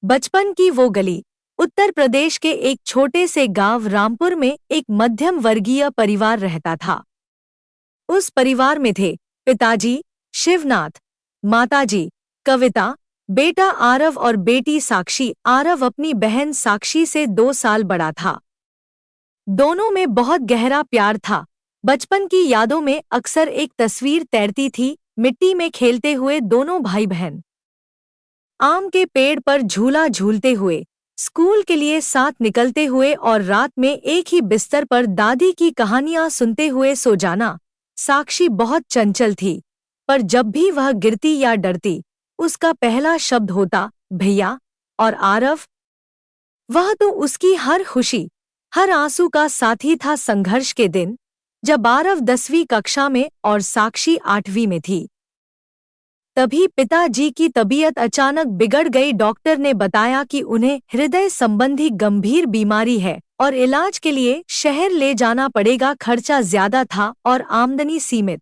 बचपन की वो गली। उत्तर प्रदेश के एक छोटे से गांव रामपुर में एक मध्यम वर्गीय परिवार रहता था। उस परिवार में थे पिताजी शिवनाथ, माताजी कविता, बेटा आरव और बेटी साक्षी। आरव अपनी बहन साक्षी से 2 साल बड़ा था। दोनों में बहुत गहरा प्यार था। बचपन की यादों में अक्सर एक तस्वीर तैरती थी, मिट्टी में खेलते हुए दोनों भाई बहन, आम के पेड़ पर झूला झूलते हुए, स्कूल के लिए साथ निकलते हुए और रात में एक ही बिस्तर पर दादी की कहानियां सुनते हुए सो जाना। साक्षी बहुत चंचल थी, पर जब भी वह गिरती या डरती, उसका पहला शब्द होता भैया। और आरव, वह तो उसकी हर खुशी, हर आंसू का साथी था। संघर्ष के दिन, जब आरव 10वीं कक्षा में और साक्षी 8वीं में थी, तभी पिताजी की तबीयत अचानक बिगड़ गई। डॉक्टर ने बताया कि उन्हें हृदय संबंधी गंभीर बीमारी है और इलाज के लिए शहर ले जाना पड़ेगा। खर्चा ज्यादा था और आमदनी सीमित।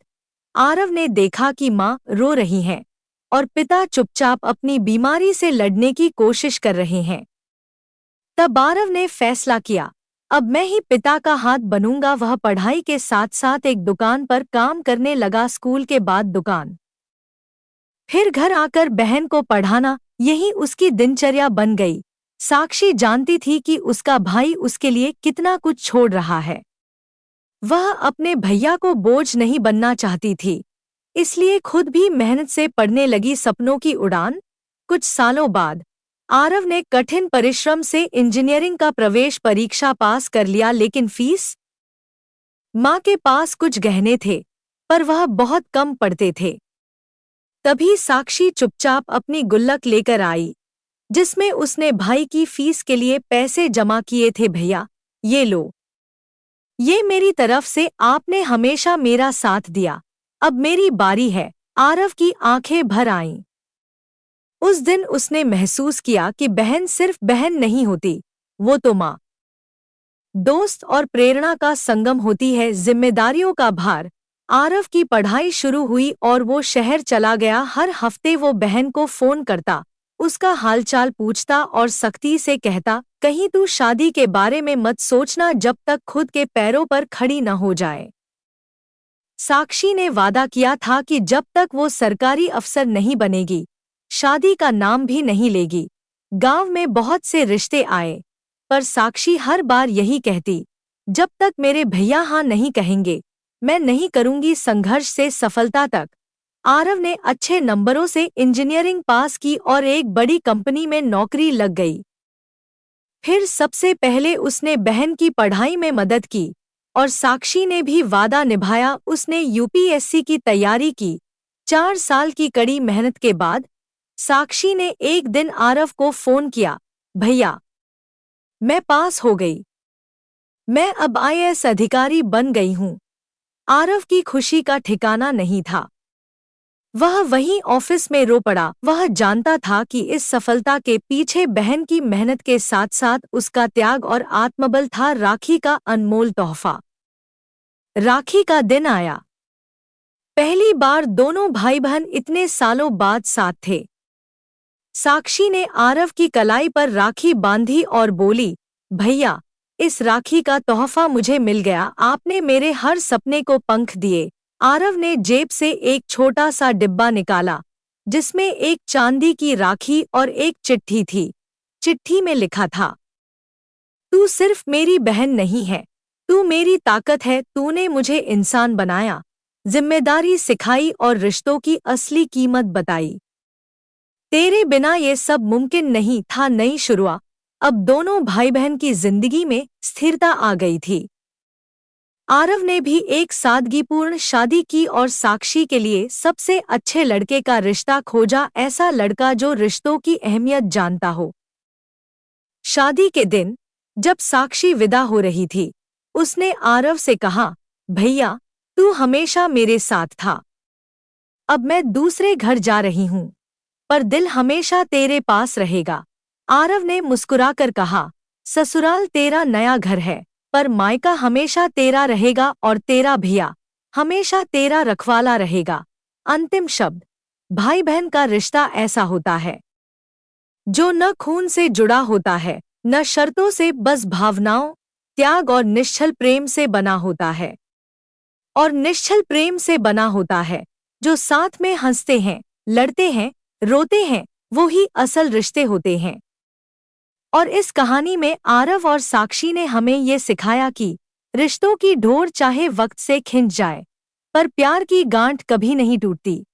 आरव ने देखा कि माँ रो रही हैं और पिता चुपचाप अपनी बीमारी से लड़ने की कोशिश कर रहे हैं। तब आरव ने फैसला किया, अब मैं ही पिता का हाथ बनूंगा। वह पढ़ाई के साथ साथ एक दुकान पर काम करने लगा। स्कूल के बाद दुकान, फिर घर आकर बहन को पढ़ाना, यही उसकी दिनचर्या बन गई। साक्षी जानती थी कि उसका भाई उसके लिए कितना कुछ छोड़ रहा है। वह अपने भैया को बोझ नहीं बनना चाहती थी, इसलिए खुद भी मेहनत से पढ़ने लगी। सपनों की उड़ान। कुछ सालों बाद आरव ने कठिन परिश्रम से इंजीनियरिंग का प्रवेश परीक्षा पास कर लिया, लेकिन फीस। माँ के पास कुछ गहने थे, पर वह बहुत कम पढ़ते थे। तभी साक्षी चुपचाप अपनी गुल्लक लेकर आई, जिसमें उसने भाई की फीस के लिए पैसे जमा किए थे। भैया, ये लो, ये मेरी तरफ से, आपने हमेशा मेरा साथ दिया, अब मेरी बारी है। आरव की आंखें भर आईं। उस दिन उसने महसूस किया कि बहन सिर्फ बहन नहीं होती, वो तो माँ, दोस्त और प्रेरणा का संगम होती है। जिम्मेदारियों का भार। आरव की पढ़ाई शुरू हुई और वो शहर चला गया। हर हफ्ते वो बहन को फोन करता, उसका हालचाल पूछता और सख्ती से कहता, कहीं तू शादी के बारे में मत सोचना जब तक खुद के पैरों पर खड़ी न हो जाए। साक्षी ने वादा किया था कि जब तक वो सरकारी अफसर नहीं बनेगी, शादी का नाम भी नहीं लेगी। गांव में बहुत से रिश्ते आए, पर साक्षी हर बार यही कहती, जब तक मेरे भैया हाँ नहीं कहेंगे, मैं नहीं करूंगी। संघर्ष से सफलता तक। आरव ने अच्छे नंबरों से इंजीनियरिंग पास की और एक बड़ी कंपनी में नौकरी लग गई। फिर सबसे पहले उसने बहन की पढ़ाई में मदद की और साक्षी ने भी वादा निभाया। उसने यूपीएससी की तैयारी की। 4 साल की कड़ी मेहनत के बाद साक्षी ने एक दिन आरव को फोन किया, भैया, मैं पास हो गई, मैं अब आईएएस अधिकारी बन गई हूँ। आरव की खुशी का ठिकाना नहीं था। वह वहीं ऑफिस में रो पड़ा। वह जानता था कि इस सफलता के पीछे बहन की मेहनत के साथ साथ उसका त्याग और आत्मबल था। राखी का अनमोल तोहफा। राखी का दिन आया। पहली बार दोनों भाई बहन इतने सालों बाद साथ थे। साक्षी ने आरव की कलाई पर राखी बांधी और बोली, भैया, इस राखी का तोहफा मुझे मिल गया, आपने मेरे हर सपने को पंख दिए। आरव ने जेब से एक छोटा सा डिब्बा निकाला, जिसमें एक चांदी की राखी और एक चिट्ठी थी। चिट्ठी में लिखा था, तू सिर्फ मेरी बहन नहीं है, तू मेरी ताकत है। तूने मुझे इंसान बनाया, जिम्मेदारी सिखाई और रिश्तों की असली कीमत बताई। तेरे बिना ये सब मुमकिन नहीं था। नई शुरुआत। अब दोनों भाई बहन की जिंदगी में स्थिरता आ गई थी। आरव ने भी एक सादगीपूर्ण शादी की और साक्षी के लिए सबसे अच्छे लड़के का रिश्ता खोजा, ऐसा लड़का जो रिश्तों की अहमियत जानता हो। शादी के दिन, जब साक्षी विदा हो रही थी, उसने आरव से कहा, भैया, तू हमेशा मेरे साथ था, अब मैं दूसरे घर जा रही हूँ, पर दिल हमेशा तेरे पास रहेगा। आरव ने मुस्कुराकर कहा, ससुराल तेरा नया घर है, पर मायका हमेशा तेरा रहेगा और तेरा भैया हमेशा तेरा रखवाला रहेगा। अंतिम शब्द। भाई बहन का रिश्ता ऐसा होता है, जो न खून से जुड़ा होता है न शर्तों से, बस भावनाओं, त्याग और निश्चल प्रेम से बना होता है। और निश्चल प्रेम से बना होता है, जो साथ में हंसते हैं, लड़ते हैं, रोते हैं, वो ही असल रिश्ते होते हैं। और इस कहानी में आरव और साक्षी ने हमें ये सिखाया कि रिश्तों की डोर चाहे वक्त से खिंच जाए, पर प्यार की गांठ कभी नहीं टूटती।